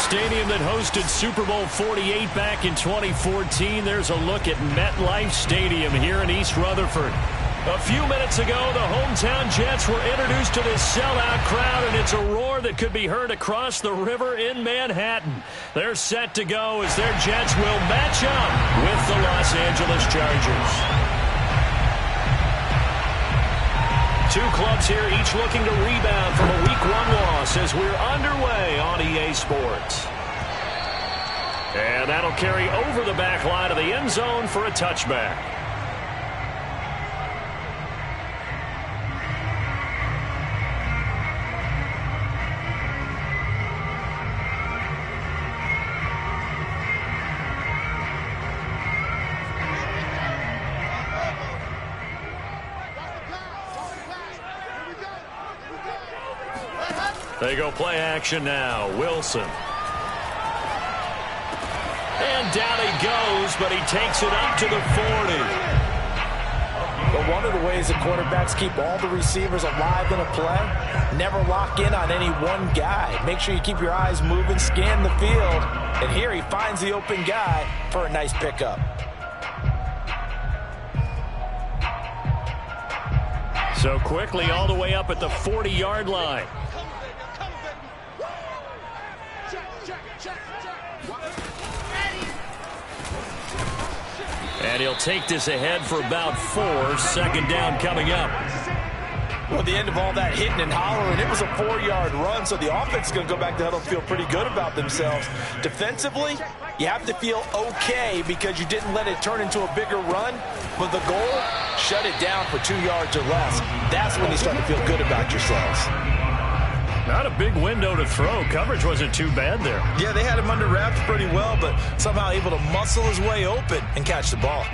stadium that hosted Super Bowl 48 back in 2014. There's a look at MetLife Stadium here in East Rutherford. A few minutes ago, the hometown Jets were introduced to this sellout crowd, and it's a roar that could be heard across the river in Manhattan. They're set to go as their Jets will match up with the Los Angeles Chargers. Two clubs here, each looking to rebound from a Week 1 loss as we're underway on EA Sports. And that'll carry over the back line of the end zone for a touchback. They go play action now. Wilson. And down he goes, but he takes it up to the 40. But one of the ways that quarterbacks keep all the receivers alive in a play, never lock in on any one guy. Make sure you keep your eyes moving, scan the field. And here he finds the open guy for a nice pickup. So quickly all the way up at the 40-yard line. And he'll take this ahead for about 4. Second down coming up. Well, at the end of all that hitting and hollering, it was a 4-yard run, so the offense is going to go back to huddle and feel pretty good about themselves. Defensively, you have to feel okay because you didn't let it turn into a bigger run. But the goal, shut it down for 2 yards or less. That's when you start to feel good about yourselves. Not a big window to throw. Coverage wasn't too bad there. Yeah, they had him under wraps pretty well, but somehow able to muscle his way open and catch the ball.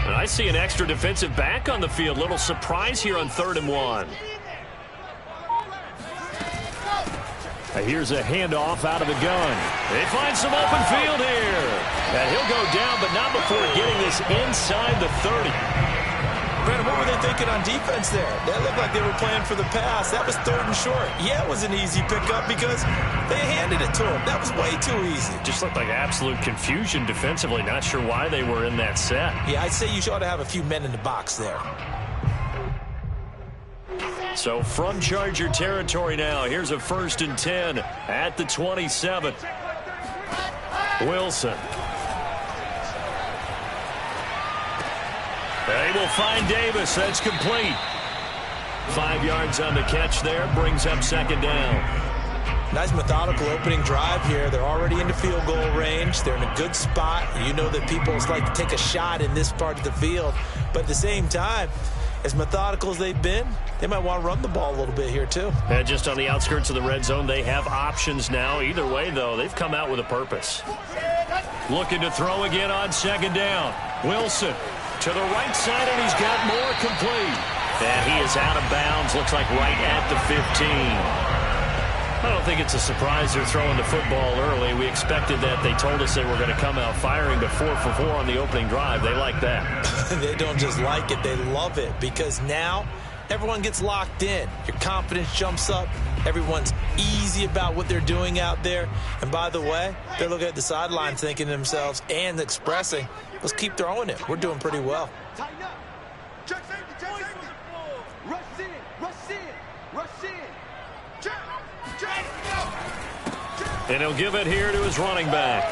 And I see an extra defensive back on the field. Little surprise here on 3rd and 1. Here's a handoff out of the gun. They find some open field here. And he'll go down, but not before getting this inside the 30. Brandon, what were they thinking on defense there? That looked like they were playing for the pass. That was 3rd and short. Yeah, it was an easy pickup because they handed it to him. That was way too easy. Just looked like absolute confusion defensively. Not sure why they were in that set. Yeah, I'd say you ought to have a few men in the box there. So from Charger territory now, here's a 1st and 10 at the 27. Wilson. They will find Davis. That's complete. 5 yards on the catch there. Brings up 2nd down. Nice methodical opening drive here. They're already into field goal range. They're in a good spot. You know that people like to take a shot in this part of the field. But at the same time, as methodical as they've been, they might want to run the ball a little bit here too. And just on the outskirts of the red zone, they have options now. Either way, though, they've come out with a purpose. Looking to throw again on 2nd down. Wilson to the right side, and he's got more complete. And he is out of bounds. Looks like right at the 15. I don't think it's a surprise they're throwing the football early. We expected that. They told us they were going to come out firing, but 4 for 4 on the opening drive. They like that. They don't just like it. They love it because now everyone gets locked in. Your confidence jumps up. Everyone's easy about what they're doing out there. And by the way, they're looking at the sideline thinking to themselves and expressing, let's keep throwing it. We're doing pretty well. And he'll give it here to his running back.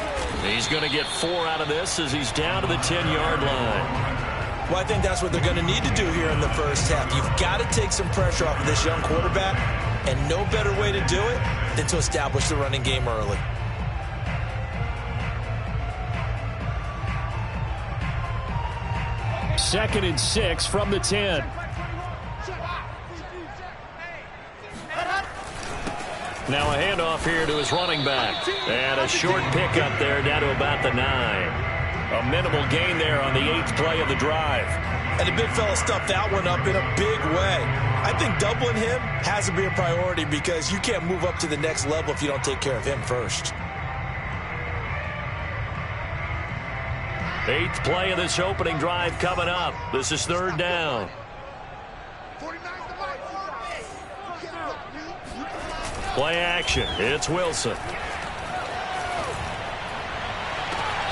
He's going to get 4 out of this as he's down to the 10-yard line. Well, I think that's what they're going to need to do here in the first half. You've got to take some pressure off of this young quarterback, and no better way to do it than to establish the running game early. Second and 6 from the 10. Now a handoff here to his running back. And a short pickup there down to about the 9. A minimal gain there on the 8th play of the drive. And the big fella stuffed that one up in a big way. I think doubling him has to be a priority because you can't move up to the next level if you don't take care of him first. 8th play of this opening drive coming up. This is 3rd down. Play action. It's Wilson.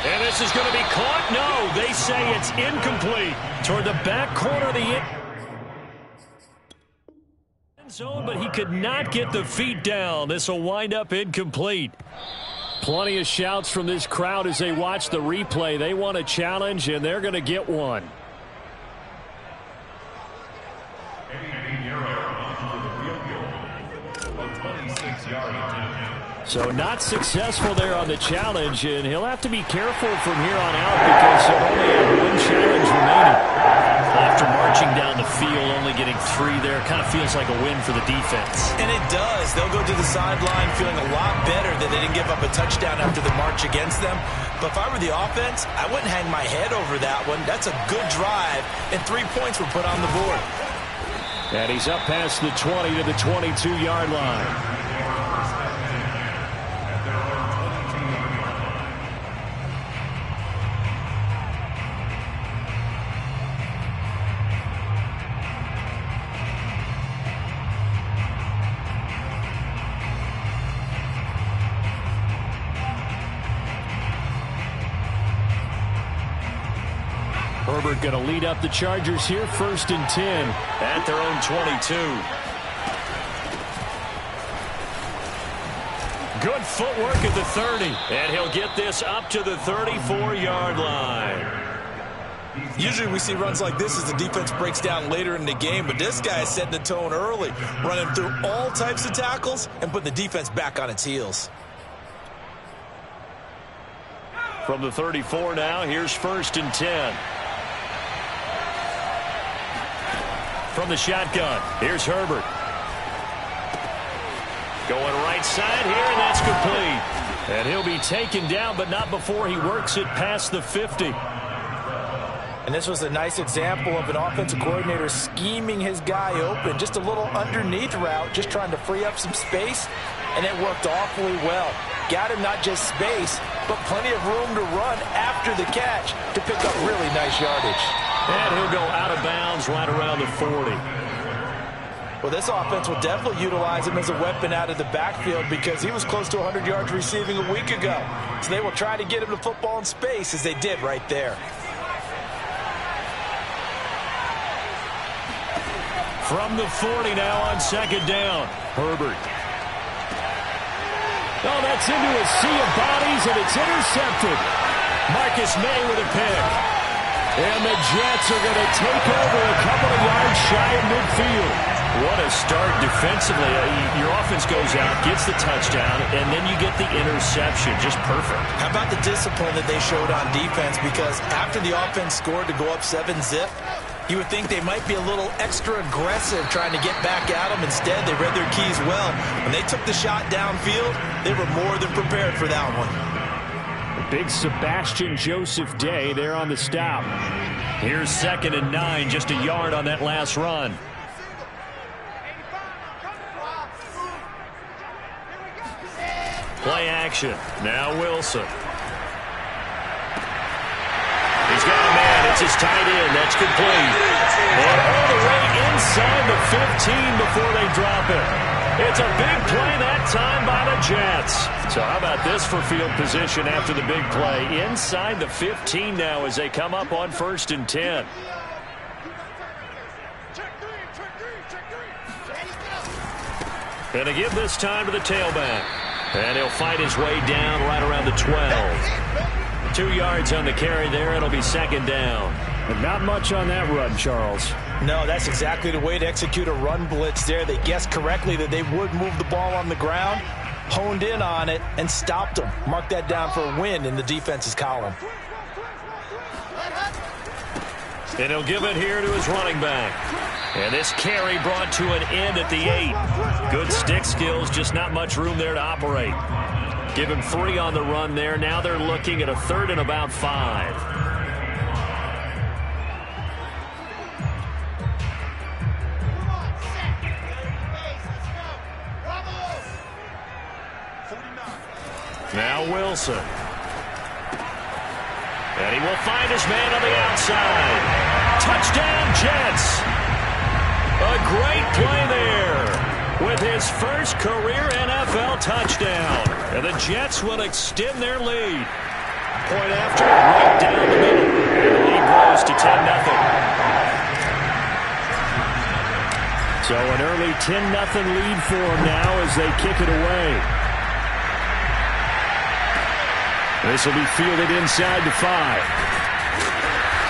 And this is going to be caught. No, they say it's incomplete. Toward the back corner of the end zone, but he could not get the feet down. This will wind up incomplete. Plenty of shouts from this crowd as they watch the replay. They want a challenge, and they're going to get one. So not successful there on the challenge, and he'll have to be careful from here on out because he'll only have one challenge remaining. After marching down the field, only getting 3 there, kind of feels like a win for the defense. And it does. They'll go to the sideline feeling a lot better that they didn't give up a touchdown after the march against them. But if I were the offense, I wouldn't hang my head over that one. That's a good drive, and 3 points were put on the board. And he's up past the 20 to the 22-yard line. Herbert going to lead up the Chargers here, 1st and 10 at their own 22. Good footwork at the 30, and he'll get this up to the 34-yard line. Usually we see runs like this as the defense breaks down later in the game, but this guy is setting the tone early, running through all types of tackles and putting the defense back on its heels. From the 34 now, here's 1st and 10. From the shotgun, here's Herbert. Going right side here, and that's complete. And he'll be taken down, but not before he works it past the 50. And this was a nice example of an offensive coordinator scheming his guy open. Just a little underneath route, just trying to free up some space, and it worked awfully well. Got him not just space, but plenty of room to run after the catch to pick up really nice yardage. And he'll go out of bounds right around the 40. Well, this offense will definitely utilize him as a weapon out of the backfield because he was close to 100 yards receiving a week ago. So they will try to get him the football in space as they did right there. From the 40 now on 2nd down, Herbert. Oh, that's into a sea of bodies, and it's intercepted. Marcus May with a pick. And the Jets are going to take over a couple of yards shy of midfield. What a start defensively. Your offense goes out, gets the touchdown, and then you get the interception. Just perfect. How about the discipline that they showed on defense? Because after the offense scored to go up 7-zip, you would think they might be a little extra aggressive trying to get back at them. Instead, they read their keys well. When they took the shot downfield, they were more than prepared for that one. Big Sebastian Joseph Day there on the stop. Here's 2nd and 9, just a yard on that last run. Play action. Now Wilson. He's got a man. It's his tight end. That's complete. And all the way inside the 15 before they drop it. It's a big play that time by the Jets. So how about this for field position after the big play? Inside the 15 now as they come up on 1st and 10. And to give this time to the tailback. And he'll fight his way down right around the 12. 2 yards on the carry there. It'll be 2nd down. And not much on that run, Charles. No, that's exactly the way to execute a run blitz there. They guessed correctly that they would move the ball on the ground, honed in on it, and stopped them. Mark that down for a win in the defense's column. And he'll give it here to his running back. And this carry brought to an end at the 8. Good stick skills, just not much room there to operate. Give him 3 on the run there. Now they're looking at a 3rd and about 5. Now Wilson. And he will find his man on the outside. Touchdown, Jets. A great play there with his first career NFL touchdown. And the Jets will extend their lead. Point after, right down the middle. And the lead grows to 10-0. So an early 10-0 lead for them now as they kick it away. This will be fielded inside the 5.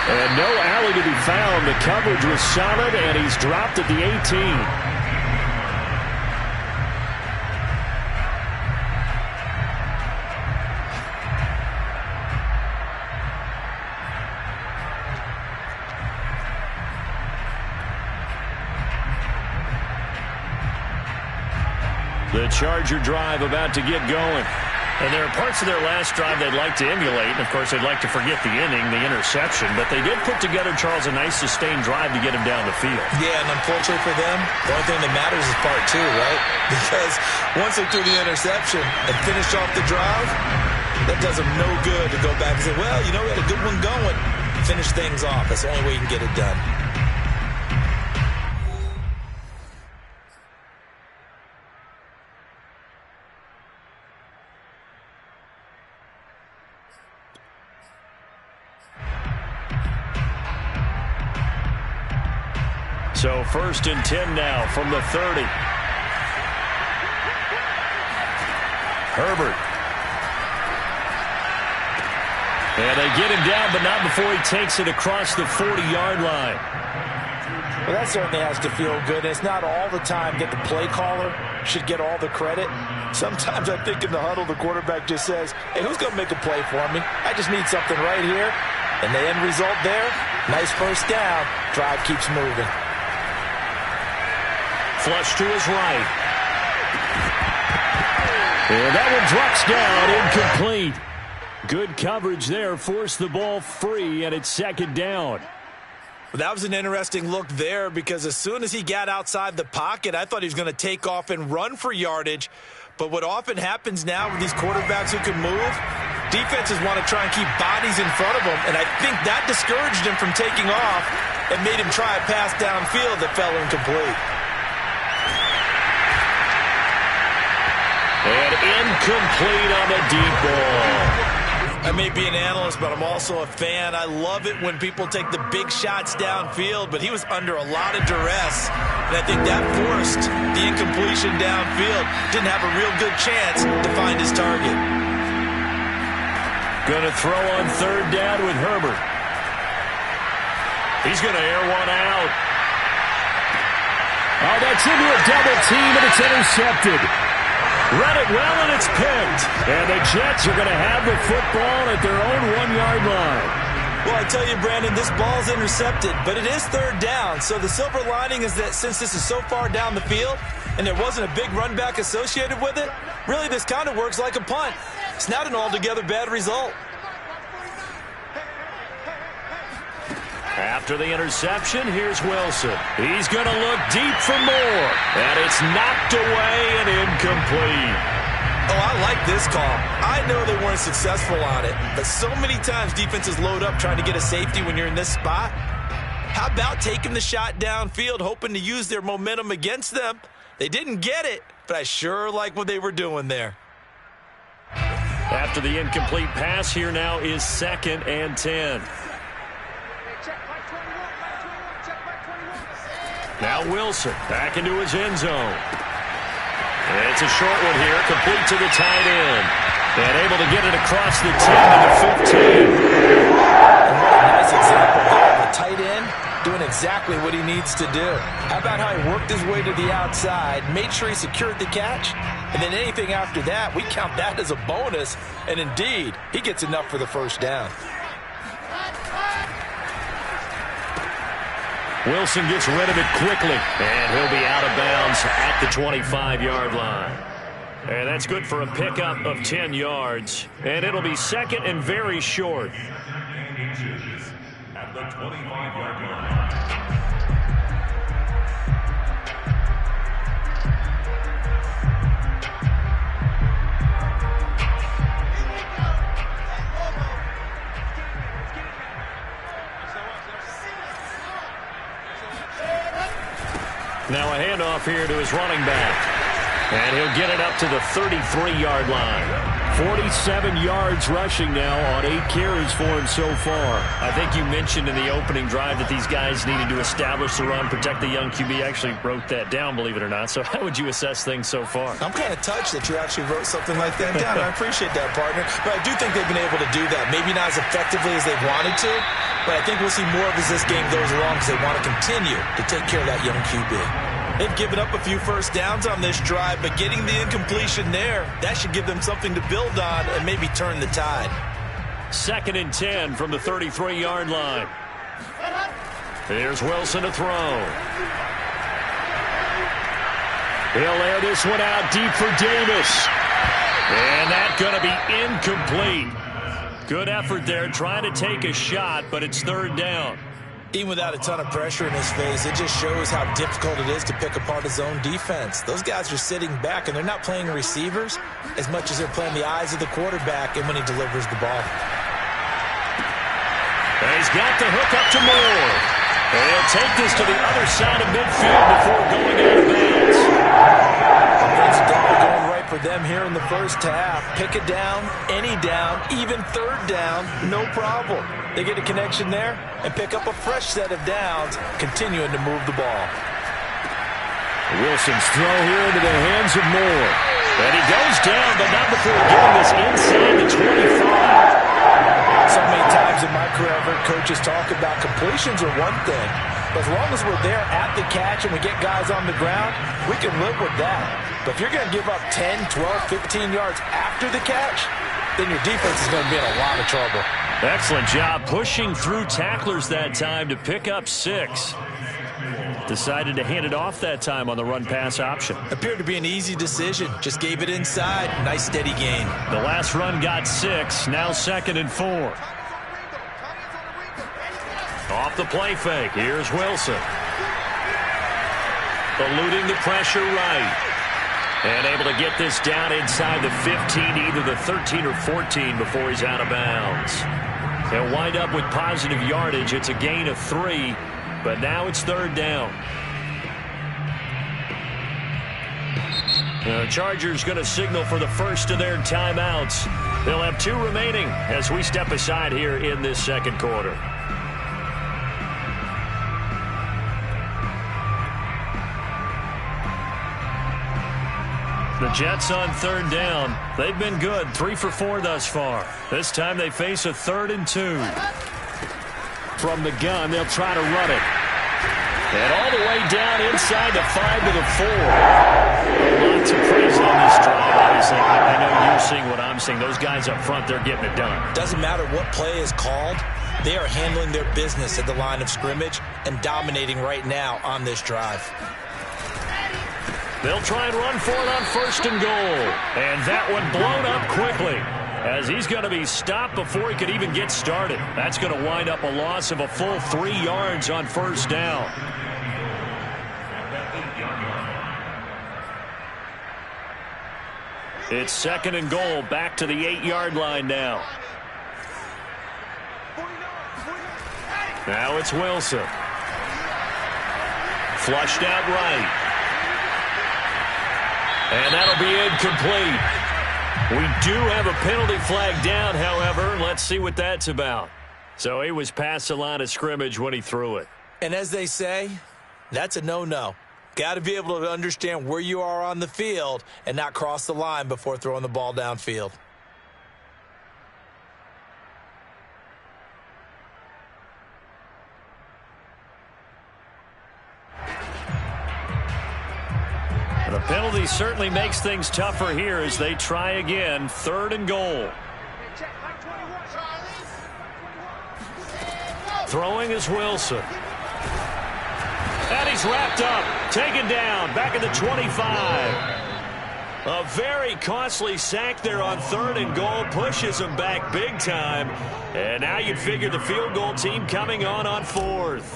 And no alley to be found. The coverage was solid, and he's dropped at the 18. The Charger drive about to get going. And there are parts of their last drive they'd like to emulate. And, of course, they'd like to forget the inning, the interception. But they did put together, Charles, a nice sustained drive to get him down the field. Yeah, and unfortunately for them, the only thing that matters is part 2, right? Because once they threw the interception and finished off the drive, that does them no good to go back and say, well, you know, we had a good one going. Finish things off. That's the only way you can get it done. So 1st and 10 now from the 30. Herbert. And they get him down, but not before he takes it across the 40-yard line. Well, that certainly has to feel good. It's not all the time that the play caller should get all the credit. Sometimes I think in the huddle, the quarterback just says, hey, who's going to make a play for me? I just need something right here. And the end result there, nice first down. Drive keeps moving. Flush to his right. And that one drops down, incomplete. Good coverage there, forced the ball free, and it's 2nd down. Well, that was an interesting look there because as soon as he got outside the pocket, I thought he was going to take off and run for yardage. But what often happens now with these quarterbacks who can move, defenses want to try and keep bodies in front of them, and I think that discouraged him from taking off and made him try a pass downfield that fell incomplete. And incomplete on the deep ball. I may be an analyst, but I'm also a fan. I love it when people take the big shots downfield, but he was under a lot of duress, and I think that forced the incompletion downfield. Didn't have a real good chance to find his target. Going to throw on 3rd down with Herbert. He's going to air one out. Oh, that's into a double team, and it's intercepted. Run it well, and it's picked. And the Jets are going to have the football at their own 1-yard line. Well, I tell you, Brandon, this ball's intercepted, but it is 3rd down. So the silver lining is that since this is so far down the field and there wasn't a big run back associated with it, really this kind of works like a punt. It's not an altogether bad result. After the interception, here's Wilson. He's going to look deep for more. And it's knocked away and incomplete. Oh, I like this call. I know they weren't successful on it, but so many times defenses load up trying to get a safety when you're in this spot. How about taking the shot downfield, hoping to use their momentum against them? They didn't get it, but I sure like what they were doing there. After the incomplete pass, here now is 2nd and 10. Now Wilson back into his end zone. And it's a short one here, complete to the tight end. And able to get it across the 10 to the 15. And what a nice example there. The tight end doing exactly what he needs to do. How about how he worked his way to the outside, made sure he secured the catch, and then anything after that, we count that as a bonus. And indeed, he gets enough for the first down. Wilson gets rid of it quickly, and he'll be out of bounds at the 25-yard line. And that's good for a pickup of 10 yards, and it'll be 2nd and very short. At the 25-yard line. Now a handoff here to his running back. And he'll get it up to the 33-yard line. 47 yards rushing now on 8 carries for him so far. I think you mentioned in the opening drive that these guys needed to establish the run, protect the young QB. Actually wrote that down, believe it or not. So how would you assess things so far? I'm kind of touched that you actually wrote something like that down. I appreciate that, partner. But I do think they've been able to do that. Maybe not as effectively as they've wanted to, but I think we'll see more of as this game goes along because they want to continue to take care of that young QB. They've given up a few first downs on this drive, but getting the incompletion there, that should give them something to build on and maybe turn the tide. 2nd and 10 from the 33-yard line. Here's Wilson to throw. He'll air this one out deep for Davis. And that's going to be incomplete. Good effort there, trying to take a shot, but it's 3rd down. Even without a ton of pressure in his face, it just shows how difficult it is to pick apart his own defense. Those guys are sitting back, and they're not playing receivers as much as they're playing the eyes of the quarterback and when he delivers the ball. And he's got the hook up to Moore. And he'll take this to the other side of midfield before going out of bounds. Things are going right for them here in the first half. Pick it down, any down, even 3rd down, no problem. They get a connection there and pick up a fresh set of downs, continuing to move the ball. Wilson's throw here into the hands of Moore. And he goes down, but not before getting this inside the 25. So many times in my career, I've heard coaches talk about completions are one thing. But as long as we're there at the catch and we get guys on the ground, we can live with that. But if you're going to give up 10, 12, 15 yards after the catch, then your defense is going to be in a lot of trouble. Excellent job pushing through tacklers that time to pick up 6. Decided to hand it off that time on the run-pass option. Appeared to be an easy decision. Just gave it inside. Nice, steady gain. The last run got 6. Now 2nd and 4. Off the play fake. Here's Wilson. Eluding the pressure right. And able to get this down inside the 15, either the 13 or 14 before he's out of bounds. He'll wind up with positive yardage. It's a gain of 3, but now it's 3rd down. The Chargers going to signal for the first of their timeouts. They'll have 2 remaining as we step aside here in this 2nd quarter. The Jets on 3rd down. They've been good, 3 for 4 thus far. This time they face a 3rd and 2. From the gun, they'll try to run it. And all the way down inside the 5 to the 4. Lots of praise on this drive, obviously. I know you're seeing what I'm seeing. Those guys up front, they're getting it done. Doesn't matter what play is called. They are handling their business at the line of scrimmage and dominating right now on this drive. They'll try and run for it on 1st and goal. And that one blown up quickly as he's going to be stopped before he could even get started. That's going to wind up a loss of a full 3 yards on 1st down. It's 2nd and goal, back to the 8-yard line now. Now it's Wilson. Flushed out right. And that'll be incomplete. We do have a penalty flag down, however. Let's see what that's about. So he was past the line of scrimmage when he threw it. And as they say, that's a no-no. Got to be able to understand where you are on the field and not cross the line before throwing the ball downfield. The penalty certainly makes things tougher here as they try again. 3rd and goal. Throwing is Wilson. And he's wrapped up. Taken down. Back at the 25. A very costly sack there on 3rd and goal. Pushes him back big time. And now you'd figure the field goal team coming on 4th.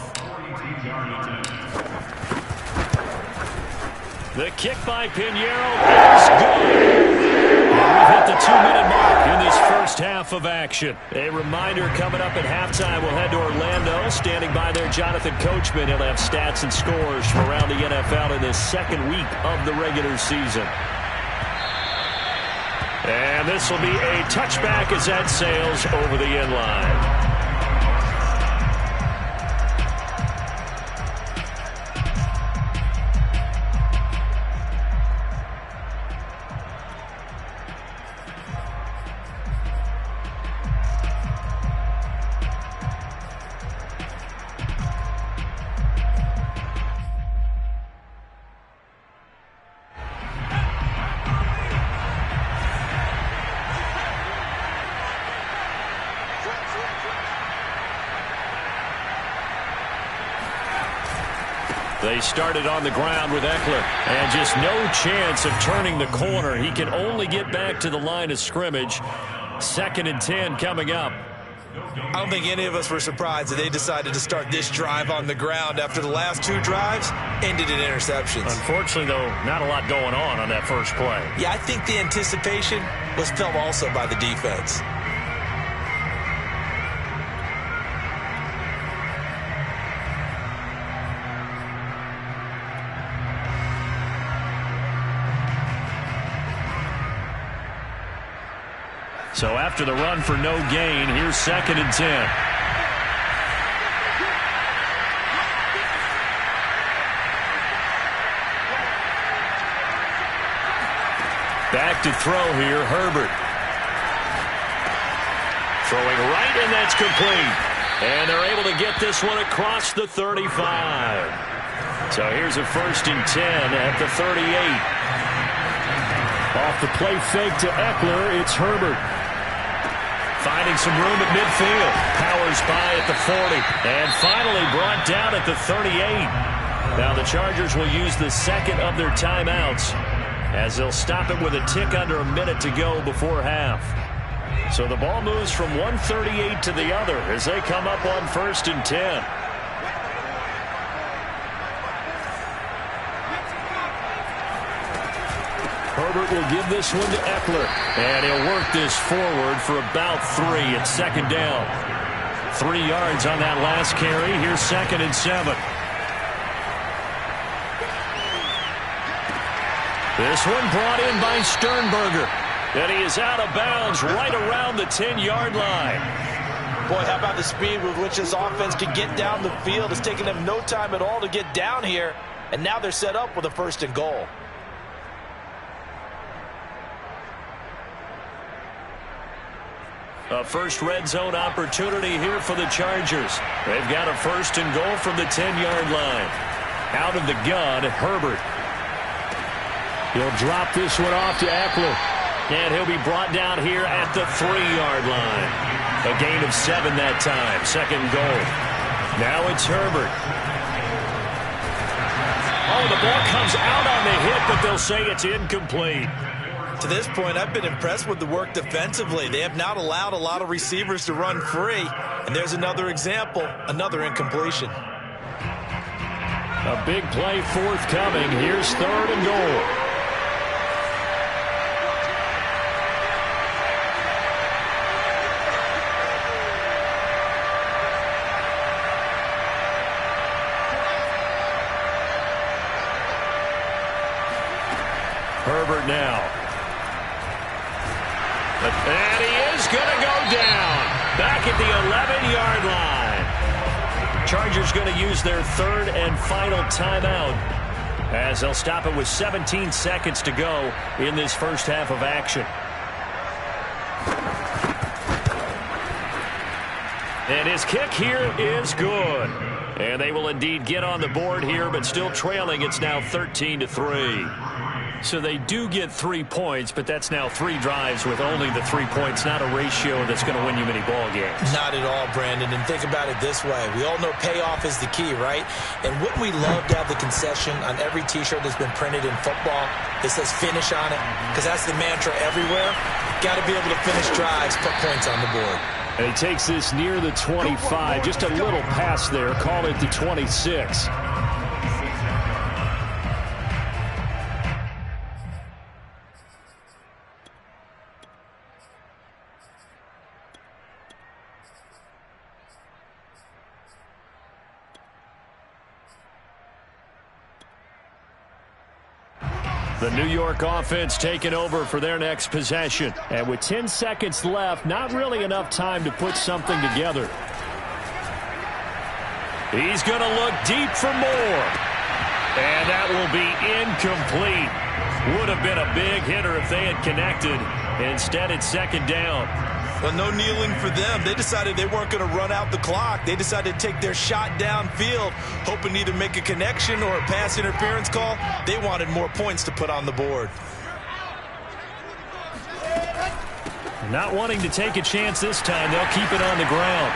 The kick by Pinheiro is good. And we've hit the 2-minute mark in this first half of action. A reminder coming up at halftime, we'll head to Orlando. Standing by there, Jonathan Coachman. He'll have stats and scores from around the NFL in this second week of the regular season. And this will be a touchback as that sails over the end line. They started on the ground with Ekeler, and just no chance of turning the corner. He can only get back to the line of scrimmage. 2nd and 10 coming up. I don't think any of us were surprised that they decided to start this drive on the ground after the last 2 drives ended in interceptions. Unfortunately, though, not a lot going on that first play. Yeah, I think the anticipation was felt also by the defense. So after the run for no gain, here's 2nd and 10. Back to throw here, Herbert. Throwing right, and that's complete. And they're able to get this one across the 35. So here's a 1st and 10 at the 38. Off the play fake to Ekeler, it's Herbert. Finding some room at midfield. Powers by at the 40. And finally brought down at the 38. Now the Chargers will use the second of their timeouts, as they'll stop it with a tick under a minute to go before half. So the ball moves from 138 to the other as they come up on 1st and 10. Herbert will give this one to Ekeler, and he'll work this forward for about 3 at 2nd down. 3 yards on that last carry. Here's 2nd and 7. This one brought in by Sternberger, and he is out of bounds right around the 10-yard line. Boy, how about the speed with which this offense can get down the field? It's taken them no time at all to get down here, and now they're set up with a 1st and goal. A first red zone opportunity here for the Chargers. They've got a 1st and goal from the 10-yard line. Out of the gun, Herbert. He'll drop this one off to Ekeler. And he'll be brought down here at the 3-yard line. A gain of 7 that time. 2nd goal. Now it's Herbert. Oh, the ball comes out on the hit, but they'll say it's incomplete. To this point, I've been impressed with the work defensively. They have not allowed a lot of receivers to run free. And there's another example, another incompletion. A big play forthcoming. Here's 3rd and goal. Herbert now. And he is going to go down. Back at the 11-yard line. Chargers going to use their 3rd and final timeout, as they'll stop it with 17 seconds to go in this first half of action. And his kick here is good. And they will indeed get on the board here, but still trailing. It's now 13-3. So they do get 3 points, but that's now 3 drives with only the 3 points, not a ratio that's going to win you many ball games. Not at all, Brandon. And think about it this way. We all know payoff is the key, right? And wouldn't we love to have the concession on every T-shirt that's been printed in football that says finish on it? Because that's the mantra everywhere. Got to be able to finish drives, put points on the board. And he takes this near the 25. Just a little pass there. Call it the 26. The New York offense taking over for their next possession. And with 10 seconds left, not really enough time to put something together. He's going to look deep for more. And that will be incomplete. Would have been a big hitter if they had connected. Instead, it's second down. Well, no kneeling for them. They decided they weren't going to run out the clock. They decided to take their shot downfield, hoping to either make a connection or a pass interference call. They wanted more points to put on the board. Not wanting to take a chance this time, they'll keep it on the ground.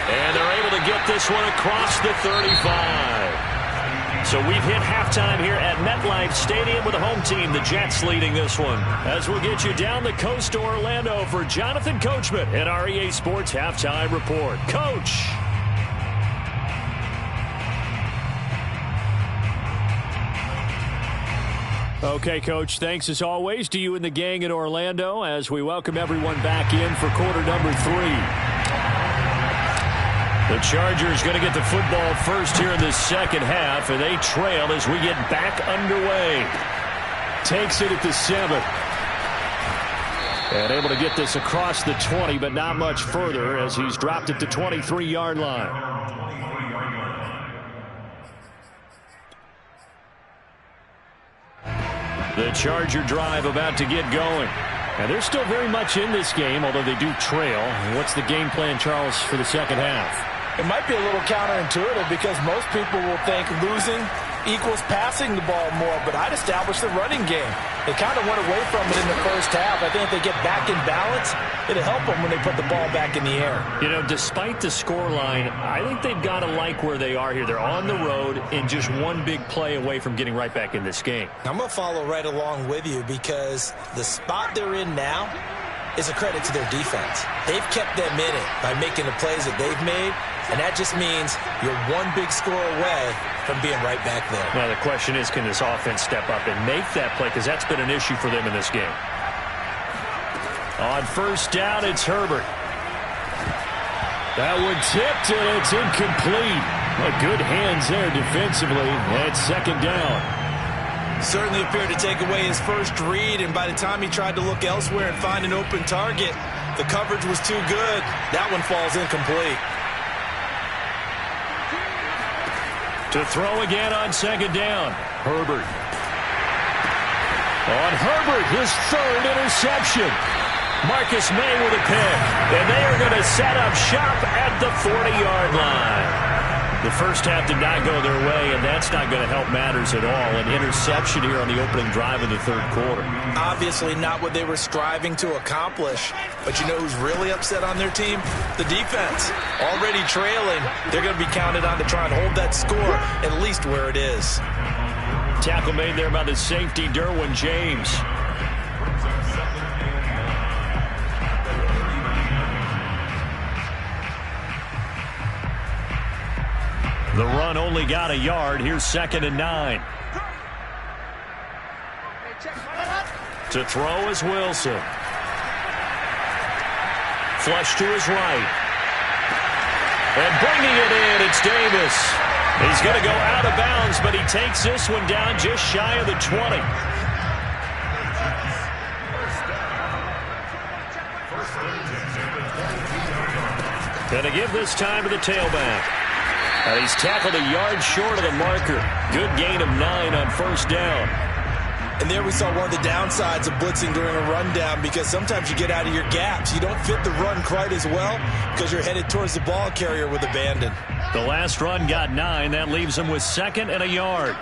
And they're able to get this one across the 35. So we've hit halftime here at MetLife Stadium with the home team, the Jets, leading this one. As we'll get you down the coast to Orlando for Jonathan Coachman and our EA Sports Halftime Report. Coach. Okay, Coach, thanks as always to you and the gang in Orlando as we welcome everyone back in for quarter number 3. The Chargers going to get the football first here in the second half, and they trail as we get back underway. Takes it at the 7. And able to get this across the 20, but not much further as he's dropped it to 23-yard line. The Charger drive about to get going. And they're still very much in this game, although they do trail. What's the game plan, Charles, for the second half? It might be a little counterintuitive because most people will think losing equals passing the ball more, but I'd establish the running game. They kind of went away from it in the first half. I think if they get back in balance, it'll help them when they put the ball back in the air. You know, despite the scoreline, I think they've got to like where they are here. They're on the road and just one big play away from getting right back in this game. I'm going to follow right along with you because the spot they're in now is a credit to their defense. They've kept them in it by making the plays that they've made, and that just means you're one big score away from being right back there. Now, the question is, can this offense step up and make that play? Because that's been an issue for them in this game. On first down, it's Herbert. That one tipped, and it's incomplete. Well, good hands there defensively. And second down. Certainly appeared to take away his first read, and by the time he tried to look elsewhere and find an open target, the coverage was too good. That one falls incomplete. To throw again on second down, Herbert. On Herbert, his third interception. Marcus May with a pick, and they are going to set up shop at the 40-yard line. The first half did not go their way, and that's not going to help matters at all. An interception here on the opening drive of the third quarter. Obviously not what they were striving to accomplish. But you know who's really upset on their team? The defense. Already trailing. They're going to be counted on to try and hold that score at least where it is. Tackle made there by the safety, Derwin James. The run only got a yard. Here's 2nd and 9. To throw is Wilson. Flush to his right. And bringing it in, it's Davis. He's going to go out of bounds, but he takes this one down just shy of the 20. Going to give this time to the tailback. And he's tackled a yard short of the marker. Good gain of 9 on first down. And there we saw one of the downsides of blitzing during a rundown because sometimes you get out of your gaps. You don't fit the run quite as well because you're headed towards the ball carrier with abandon. The last run got 9. That leaves him with 2nd and a yard.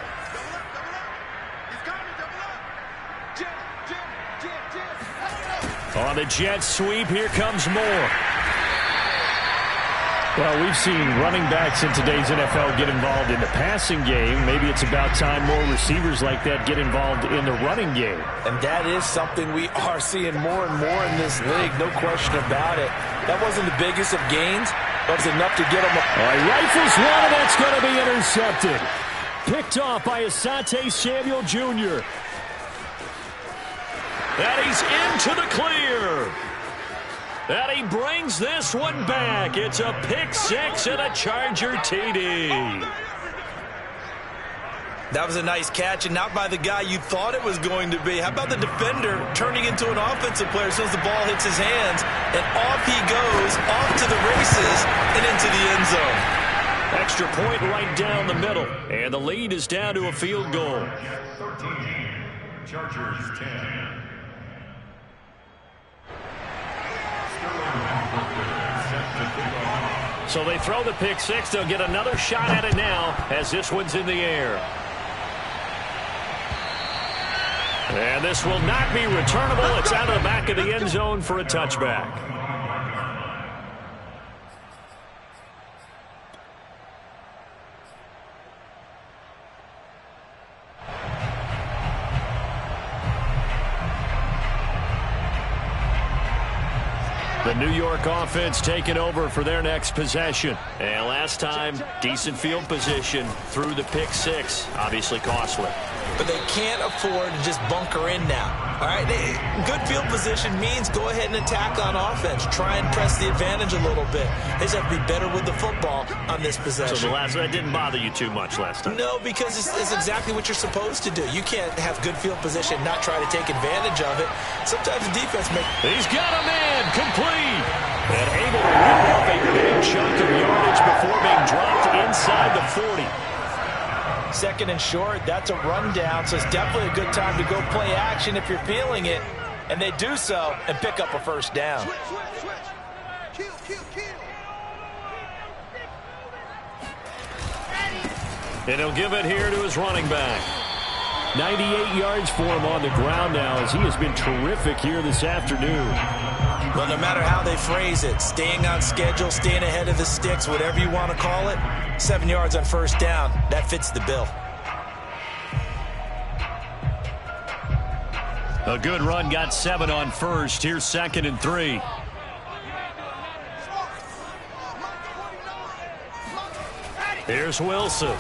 On the jet sweep, here comes Moore. Well, we've seen running backs in today's NFL get involved in the passing game. Maybe it's about time more receivers like that get involved in the running game. And that is something we are seeing more and more in this league, no question about it. That wasn't the biggest of gains, but it was enough to get him. All right, rifles one, and that's going to be intercepted. Picked off by Asante Samuel Jr. And he's into the clear. And he brings this one back. It's a pick 6 and a Charger TD. That was a nice catch, and not by the guy you thought it was going to be. How about the defender turning into an offensive player as soon as the ball hits his hands, and off he goes, off to the races, and into the end zone. Extra point right down the middle, and the lead is down to a field goal. 13, Chargers 10. So they throw the pick six. They'll get another shot at it now as this one's in the air. And this will not be returnable. It's out of the back of the end zone for a touchback. The New York offense taking over for their next possession. And last time, decent field position through the pick six. Obviously costly. But they can't afford to just bunker in now. All right, good field position means go ahead and attack on offense. Try and press the advantage a little bit. They just have to be better with the football on this possession. So that didn't bother you too much last time? No, because it's exactly what you're supposed to do. You can't have good field position and not try to take advantage of it. Sometimes the defense makes... He's got a man complete. And able to rip off a big chunk of yardage before being dropped inside the 40. Second and short, that's a rundown, so it's definitely a good time to go play action if you're feeling it. And they do so and pick up a first down. And he'll give it here to his running back. 98 yards for him on the ground now as he has been terrific here this afternoon. Well, no matter how they phrase it, staying on schedule, staying ahead of the sticks, whatever you want to call it, 7 yards on first down, that fits the bill. A good run, got 7 on first. Here's 2nd and 3. Here's Wilson.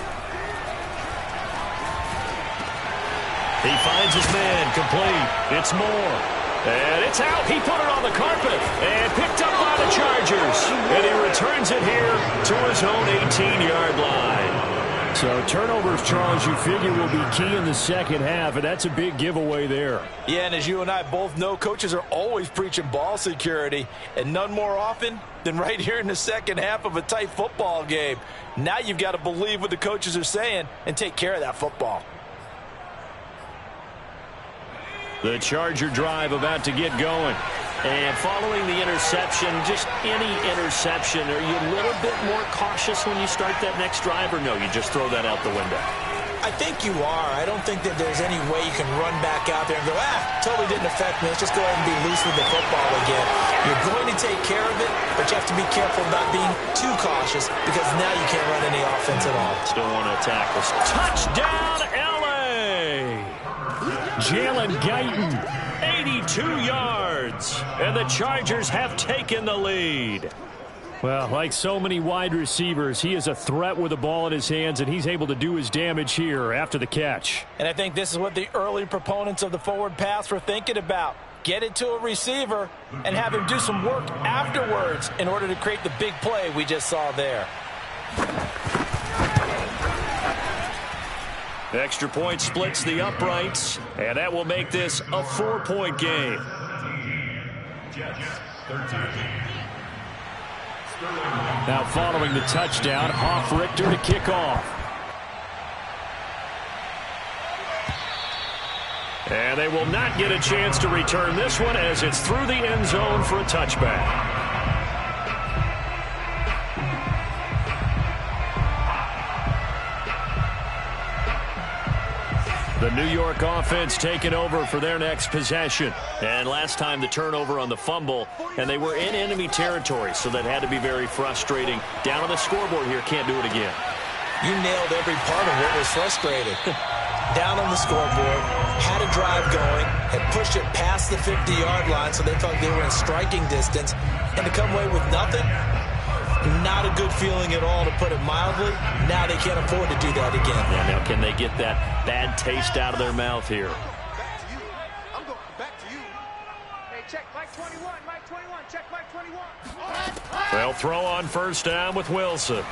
He finds his man, complete. It's Moore. And it's out. He put it on the carpet and picked up by the Chargers. And he returns it here to his own 18-yard line. So turnovers, Charles, you figure will be key in the second half, and that's a big giveaway there. Yeah, and as you and I both know, coaches are always preaching ball security, and none more often than right here in the second half of a tight football game. Now you've got to believe what the coaches are saying and take care of that football. The Charger drive about to get going. And following the interception, just any interception, are you a little bit more cautious when you start that next drive, or no, you just throw that out the window? I think you are. I don't think that there's any way you can run back out there and go, totally didn't affect me. Let's just go ahead and be loose with the football again. You're going to take care of it, but you have to be careful about being too cautious because now you can't run any offense at all. Still want to attack this. Touchdown, L.A. Jalen Guyton, 82 yards, and the Chargers have taken the lead. Well, like so many wide receivers, he is a threat with the ball in his hands, and he's able to do his damage here after the catch. And I think this is what the early proponents of the forward pass were thinking about. Get it to a receiver and have him do some work afterwards in order to create the big play we just saw there. Extra point splits the uprights, and that will make this a 4-point game. Now following the touchdown, Hoff-Richter to kick off. And they will not get a chance to return this one as it's through the end zone for a touchback. The New York offense taking over for their next possession. And last time the turnover on the fumble, and they were in enemy territory, so that had to be very frustrating. Down on the scoreboard here, can't do it again. You nailed every part of what was frustrating. Down on the scoreboard, had a drive going, had pushed it past the 50-yard line, so they felt they were in striking distance, and to come away with nothing, not a good feeling at all, to put it mildly. Now they can't afford to do that again. Yeah, now can they get that bad taste out of their mouth here? I'm going back to you. Hey, check Mike 21, Mike 21, check Mike 21. They'll throw on first down with Wilson.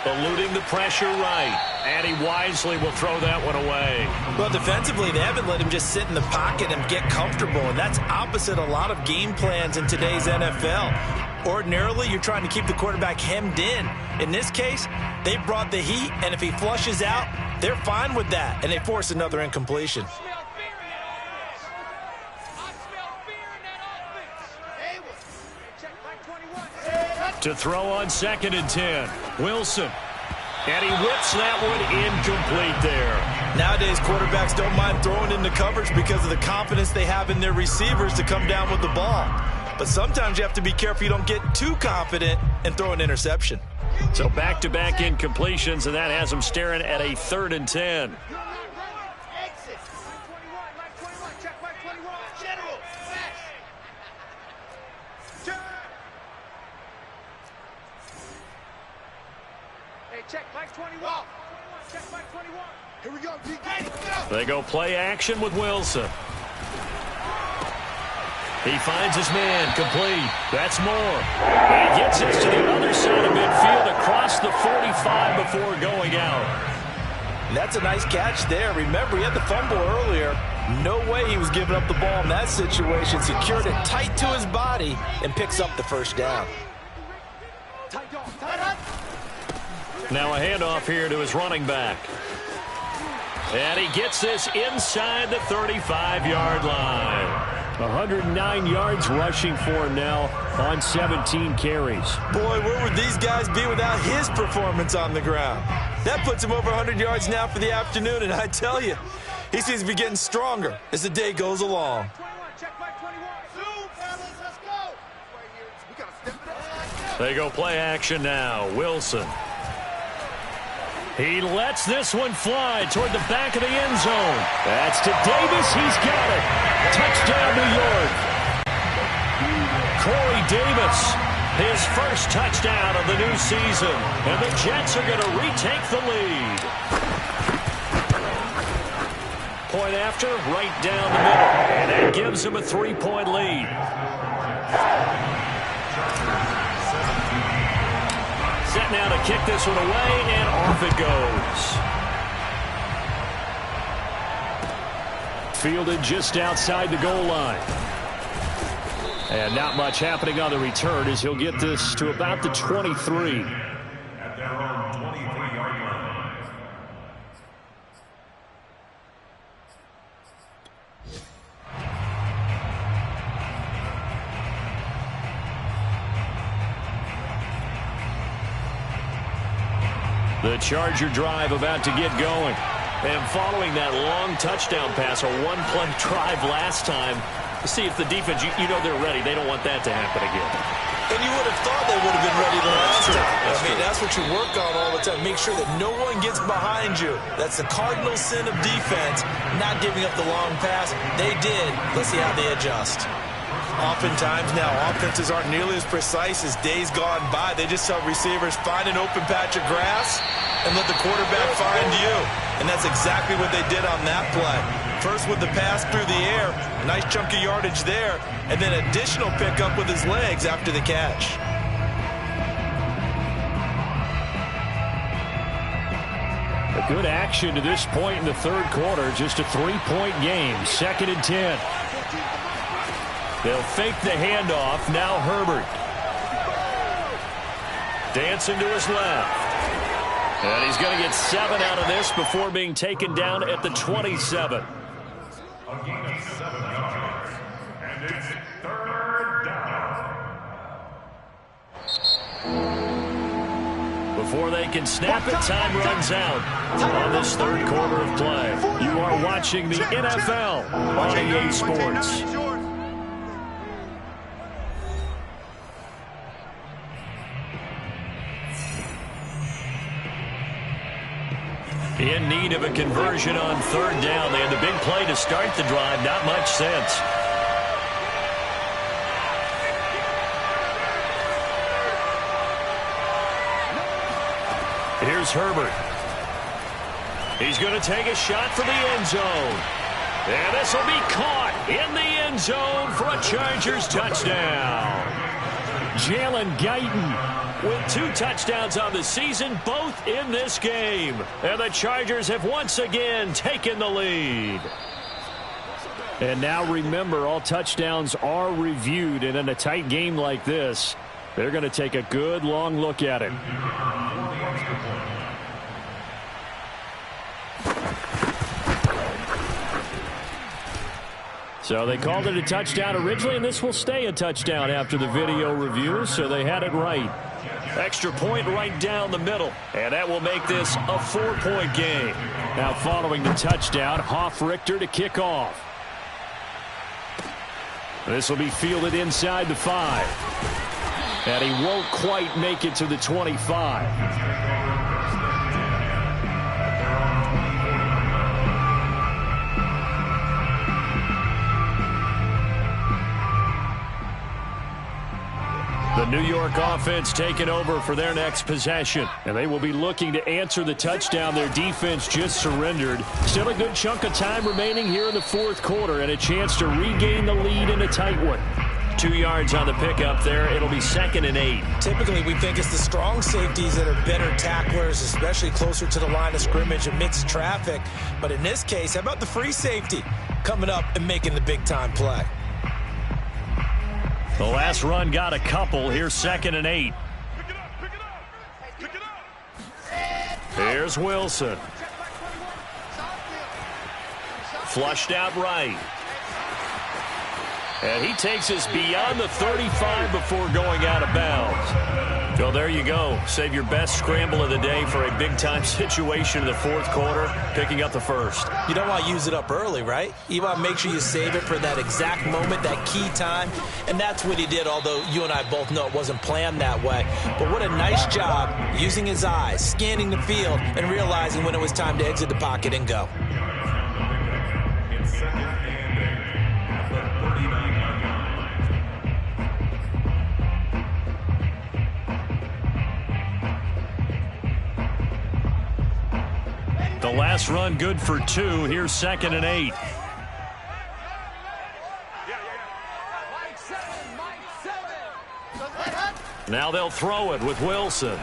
eluding the pressure right. And he wisely will throw that one away. Well, defensively, they haven't let him just sit in the pocket and get comfortable, and that's opposite a lot of game plans in today's NFL. Ordinarily, you're trying to keep the quarterback hemmed in. In this case, they brought the heat, and if he flushes out, they're fine with that, and they force another incompletion. To throw on 2nd and 10. Wilson. And he whips that one incomplete there. Nowadays, quarterbacks don't mind throwing into coverage because of the confidence they have in their receivers to come down with the ball. But sometimes you have to be careful you don't get too confident and throw an interception. So back-to-back incompletions, and that has them staring at a 3rd and 10. Check Mike 21. Check Mike 21. Here we go, DK. They go play action with Wilson. He finds his man complete. That's Moore. He gets this to the other side of midfield across the 45 before going out. And that's a nice catch there. Remember, he had the fumble earlier. No way he was giving up the ball in that situation. Secured it tight to his body and picks up the first down. Now a handoff here to his running back. And he gets this inside the 35-yard line. 109 yards rushing for him now on 17 carries. Boy, where would these guys be without his performance on the ground? That puts him over 100 yards now for the afternoon, and I tell you, he seems to be getting stronger as the day goes along. They go play action now. Wilson. He lets this one fly toward the back of the end zone. That's to Davis. He's got it. Touchdown, New York. Corey Davis, his first touchdown of the new season. And the Jets are going to retake the lead. Point after, right down the middle. And that gives them a 3-point lead. Set now to kick this one away, and off it goes. Fielded just outside the goal line. And not much happening on the return as he'll get this to about the 23. At their own 23-yard line. The Charger drive about to get going. And following that long touchdown pass, a one-play drive last time, to see if the defense, you know they're ready. They don't want that to happen again. And you would have thought they would have been ready the last time. That's what you work on all the time. Make sure that no one gets behind you. That's the cardinal sin of defense, not giving up the long pass. They did. Let's see how they adjust. Oftentimes now, offenses aren't nearly as precise as days gone by. They just tell receivers, find an open patch of grass and let the quarterback find you. And that's exactly what they did on that play. First with the pass through the air, a nice chunk of yardage there, and then additional pickup with his legs after the catch. A good action to this point in the third quarter. Just a 3-point game. 2nd and 10. They'll fake the handoff. Now Herbert. Dancing to his left. And he's going to get 7 out of this before being taken down at the 27. A gain of 7 yards. And it's 3rd down. Before they can snap it, time runs out on this third quarter of play. You are watching the NFL on EA Sports. In need of a conversion on 3rd down. They had the big play to start the drive. Not much sense. Here's Herbert. He's going to take a shot for the end zone. And this will be caught in the end zone for a Chargers touchdown. Jalen Guyton with 2 touchdowns on the season, both in this game. And the Chargers have once again taken the lead. And now remember, all touchdowns are reviewed, and in a tight game like this, they're going to take a good long look at it. So they called it a touchdown originally, and this will stay a touchdown after the video review, so they had it right. Extra point right down the middle, and that will make this a 4-point game. Now following the touchdown, Hoff-Richter to kick off. This will be fielded inside the 5. And he won't quite make it to the 25. The New York offense taking over for their next possession. And they will be looking to answer the touchdown their defense just surrendered. Still a good chunk of time remaining here in the 4th quarter and a chance to regain the lead in a tight one. 2 yards on the pickup there. It'll be 2nd and 8. Typically, we think it's the strong safeties that are better tacklers, especially closer to the line of scrimmage amidst traffic. But in this case, how about the free safety coming up and making the big-time play? The last run got a couple. Here's 2nd and 8. Here's Wilson. Flushed out right. And he takes us beyond the 35 before going out of bounds. So there you go. Save your best scramble of the day for a big-time situation in the 4th quarter, picking up the 1st. You don't want to use it up early, right? You want to make sure you save it for that exact moment, that key time. And that's what he did, although you and I both know it wasn't planned that way. But what a nice job using his eyes, scanning the field, and realizing when it was time to exit the pocket and go. The last run good for 2. Here's 2nd and 8. Now they'll throw it with Wilson.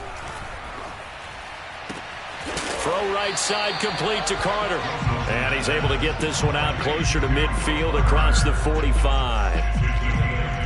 Throw right side complete to Carter. And he's able to get this one out closer to midfield across the 45.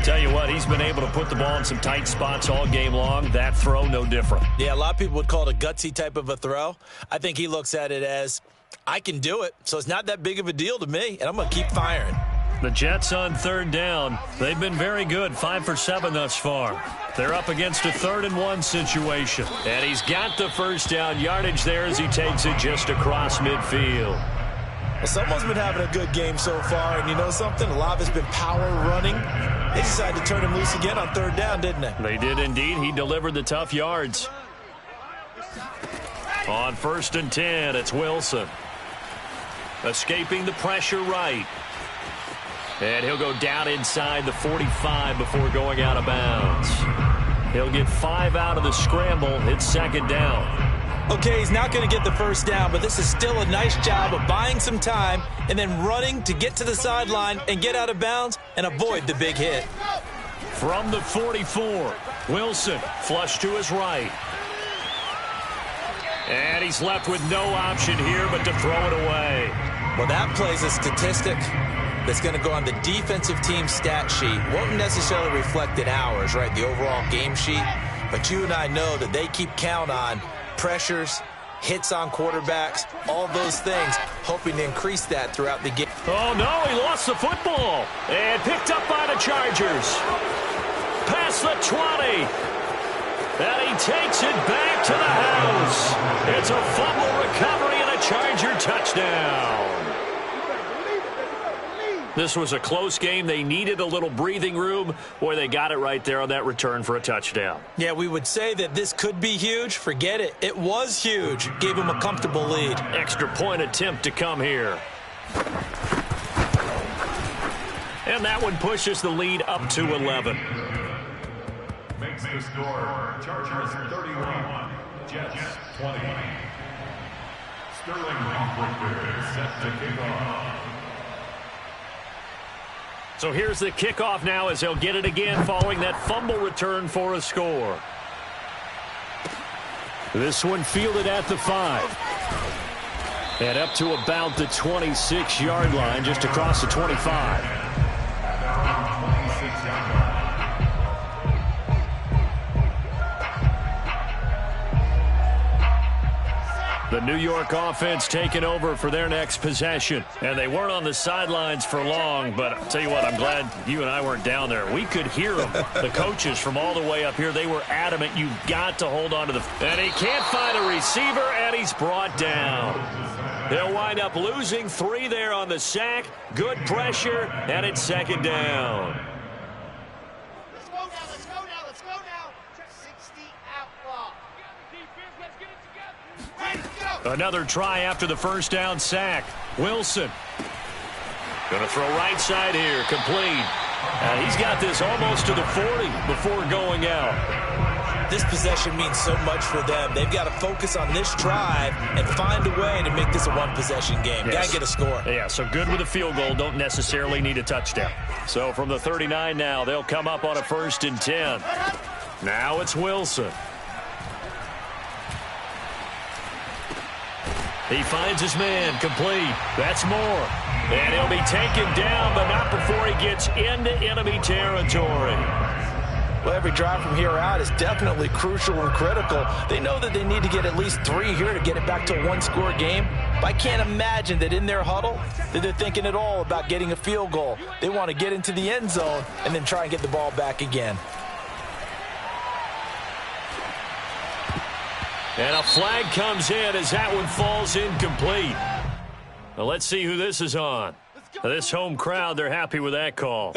Tell you what, he's been able to put the ball in some tight spots all game long. That throw, no different. Yeah, a lot of people would call it a gutsy type of a throw. I think he looks at it as, I can do it, so it's not that big of a deal to me, and I'm going to keep firing. The Jets on 3rd down. They've been very good, 5 for 7 thus far. They're up against a 3rd and 1 situation. And he's got the first down yardage there as he takes it just across midfield. Well, someone's been having a good game so far, and you know something? A lot of it's been power running. They decided to turn him loose again on 3rd down, didn't they? They did indeed. He delivered the tough yards. On 1st and 10, it's Wilson. Escaping the pressure right. And he'll go down inside the 45 before going out of bounds. He'll get 5 out of the scramble. It's 2nd down. Okay, he's not going to get the first down, but this is still a nice job of buying some time and then running to get to the sideline and get out of bounds and avoid the big hit. From the 44, Wilson flush to his right. And he's left with no option here but to throw it away. Well, that plays a statistic that's going to go on the defensive team stat sheet. Won't necessarily reflect in ours, right, the overall game sheet. But you and I know that they keep count on pressures, hits on quarterbacks, all those things, hoping to increase that throughout the game. Oh, no, he lost the football. And picked up by the Chargers. Past the 20. And he takes it back to the house. It's a fumble recovery and a Charger touchdown. This was a close game. They needed a little breathing room. Boy, they got it right there on that return for a touchdown. Yeah, we would say that this could be huge. Forget it. It was huge. Gave him a comfortable lead. Extra point attempt to come here. And that one pushes the lead up to 11. Makes the score Chargers 31, Jets 20. Sterling Hoff-Richter set to kick off. So here's the kickoff now as they'll get it again following that fumble return for a score. This one fielded at the 5. And up to about the 26-yard line, just across the 25. The New York offense taking over for their next possession. And they weren't on the sidelines for long, but I'll tell you what, I'm glad you and I weren't down there. We could hear them, the coaches from all the way up here. They were adamant, you've got to hold on to the... And he can't find a receiver, and he's brought down. They'll wind up losing 3 there on the sack. Good pressure, and it's second down. Let's go now. 60 outlaw. Another try after the first down sack. Wilson. Going to throw right side here. Complete. And he's got this almost to the 40 before going out. This possession means so much for them. They've got to focus on this drive and find a way to make this a one-possession game. Yes. Got to get a score. Yeah, so good with a field goal. Don't necessarily need a touchdown. So from the 39 now, they'll come up on a 1st and 10. Now it's Wilson. He finds his man, complete. That's Moore. And he'll be taken down, but not before he gets into enemy territory. Well, every drive from here out is definitely crucial and critical. They know that they need to get at least 3 here to get it back to a one-score game. But I can't imagine that in their huddle that they're thinking at all about getting a field goal. They want to get into the end zone and then try and get the ball back again. And a flag comes in as that one falls incomplete. Well, let's see who this is on. This home crowd, they're happy with that call.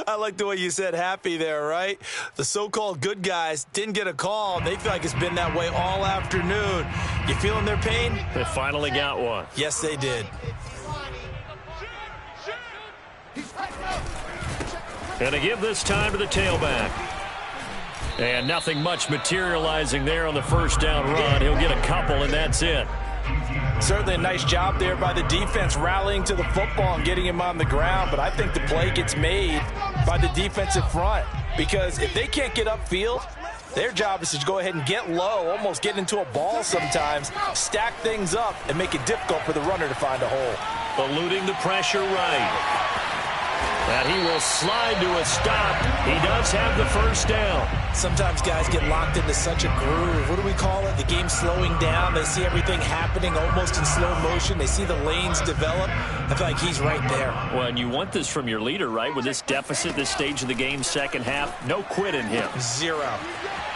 I like the way you said happy there, right? The so-called good guys didn't get a call, and they feel like it's been that way all afternoon. You feeling their pain? They finally got one. Yes, they did. And to give this time to the tailback. And nothing much materializing there on the first down run. He'll get a couple, and that's it. Certainly a nice job there by the defense rallying to the football and getting him on the ground, but I think the play gets made by the defensive front because if they can't get upfield, their job is to go ahead and get low, almost get into a ball sometimes, stack things up, and make it difficult for the runner to find a hole. Eluding the pressure right. And he will slide to a stop. He does have the first down. Sometimes guys get locked into such a groove. What do we call it? The game's slowing down. They see everything happening almost in slow motion. They see the lanes develop. I feel like he's right there. Well, and you want this from your leader, right? With this deficit, this stage of the game, second half, no quit in him. 0.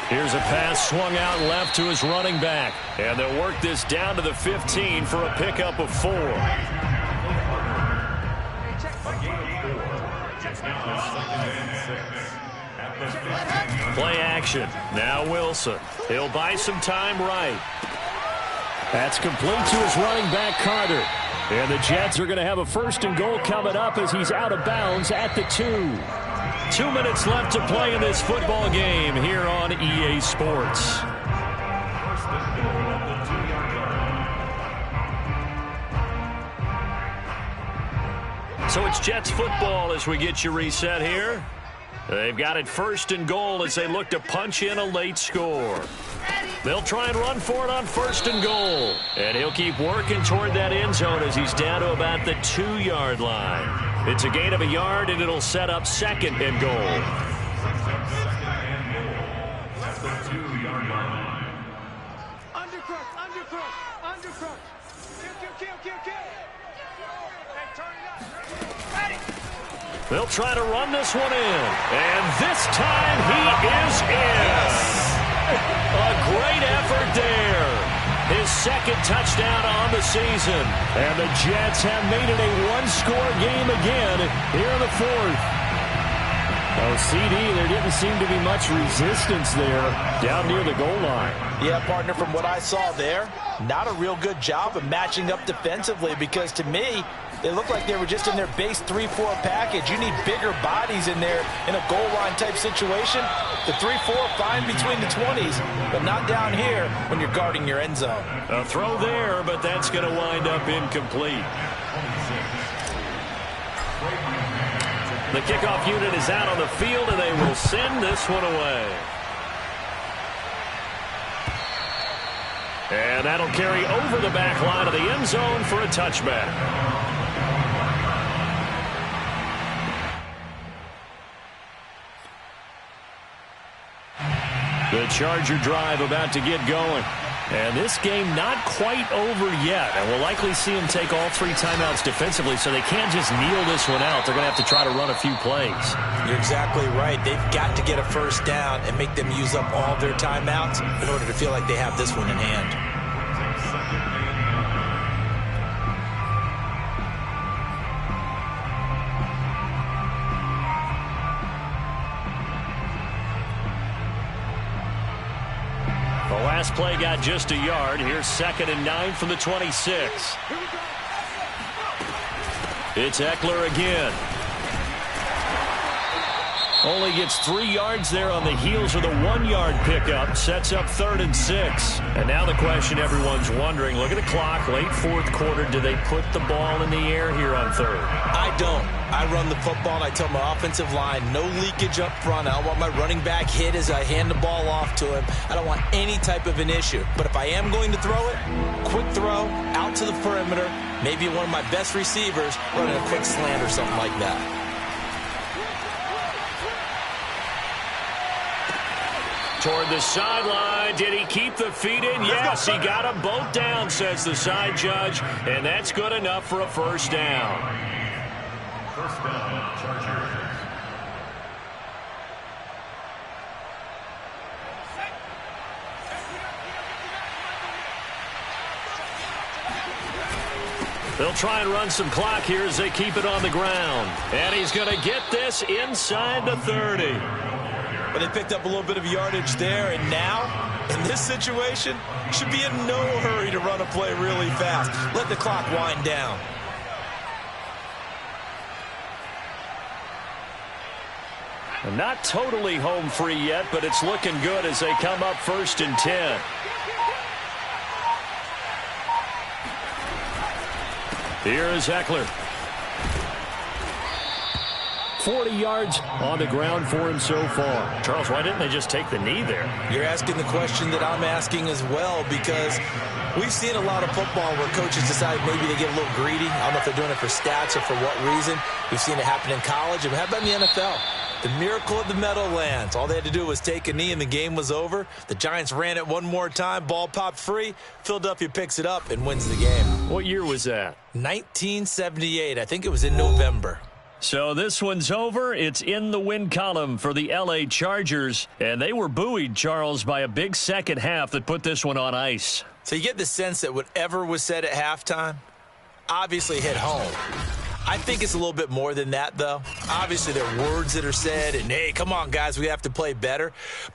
Here's a pass swung out left to his running back. And they'll work this down to the 15 for a pickup of 4. Play action. Now Wilson. He'll buy some time right. That's complete to his running back, Carter. And the Jets are going to have a 1st and goal coming up as he's out of bounds at the 2. 2 minutes left to play in this football game here on EA Sports. So it's Jets football as we get you reset here. They've got it 1st and goal as they look to punch in a late score. They'll try and run for it on 1st and goal. And he'll keep working toward that end zone as he's down to about the 2-yard line. It's a gain of a yard, and it'll set up 2nd and goal. They'll try to run this one in. And this time he is in. A great effort there. His 2nd touchdown on the season. And the Jets have made it a one-score game again here in the 4th. Oh, CD, there didn't seem to be much resistance there down near the goal line. Yeah, partner, from what I saw there, not a real good job of matching up defensively because to me, they looked like they were just in their base 3-4 package. You need bigger bodies in there in a goal line type situation. The 3-4 fine between the 20s, but not down here when you're guarding your end zone. A throw there, but that's going to wind up incomplete. The kickoff unit is out on the field, and they will send this one away. And that'll carry over the back line of the end zone for a touchback. The Charger drive about to get going. And this game not quite over yet. And we'll likely see them take all 3 timeouts defensively, so they can't just kneel this one out. They're going to have to try to run a few plays. You're exactly right. They've got to get a first down and make them use up all their timeouts in order to feel like they have this one in hand. The last play got just a yard. Here's 2nd and 9 from the 26. It's Eckler again. Only gets 3 yards there on the heels of the 1-yard pickup. Sets up 3rd and 6. And now the question everyone's wondering, look at the clock, late 4th quarter. Do they put the ball in the air here on 3rd? I don't. I run the football, and I tell my offensive line, no leakage up front. I don't want my running back hit as I hand the ball off to him. I don't want any type of an issue. But if I am going to throw it, quick throw, out to the perimeter, maybe one of my best receivers running a quick slant or something like that. Toward the sideline. Did he keep the feet in? Yes, he got them both down, says the side judge. And that's good enough for a first down. First down, Chargers. They'll try and run some clock here as they keep it on the ground. And he's going to get this inside the 30. But they picked up a little bit of yardage there, and now, in this situation, should be in no hurry to run a play really fast. Let the clock wind down. And not totally home free yet, but it's looking good as they come up 1st and 10. Here is Eckler. 40 yards on the ground for him so far. Charles, why didn't they just take the knee there? You're asking the question that I'm asking as well, because we've seen a lot of football where coaches decide maybe they get a little greedy. I don't know if they're doing it for stats or for what reason. We've seen it happen in college, and how about in the NFL? The miracle of the Meadowlands. All they had to do was take a knee, and the game was over. The Giants ran it one more time. Ball popped free. Philadelphia picks it up and wins the game. What year was that? 1978. I think it was in November. So this one's over. It's in the win column for the L.A. Chargers. And they were buoyed, Charles, by a big second half that put this one on ice. So you get the sense that whatever was said at halftime obviously hit home. I think it's a little bit more than that, though. Obviously, there are words that are said, and, hey, come on, guys, we have to play better.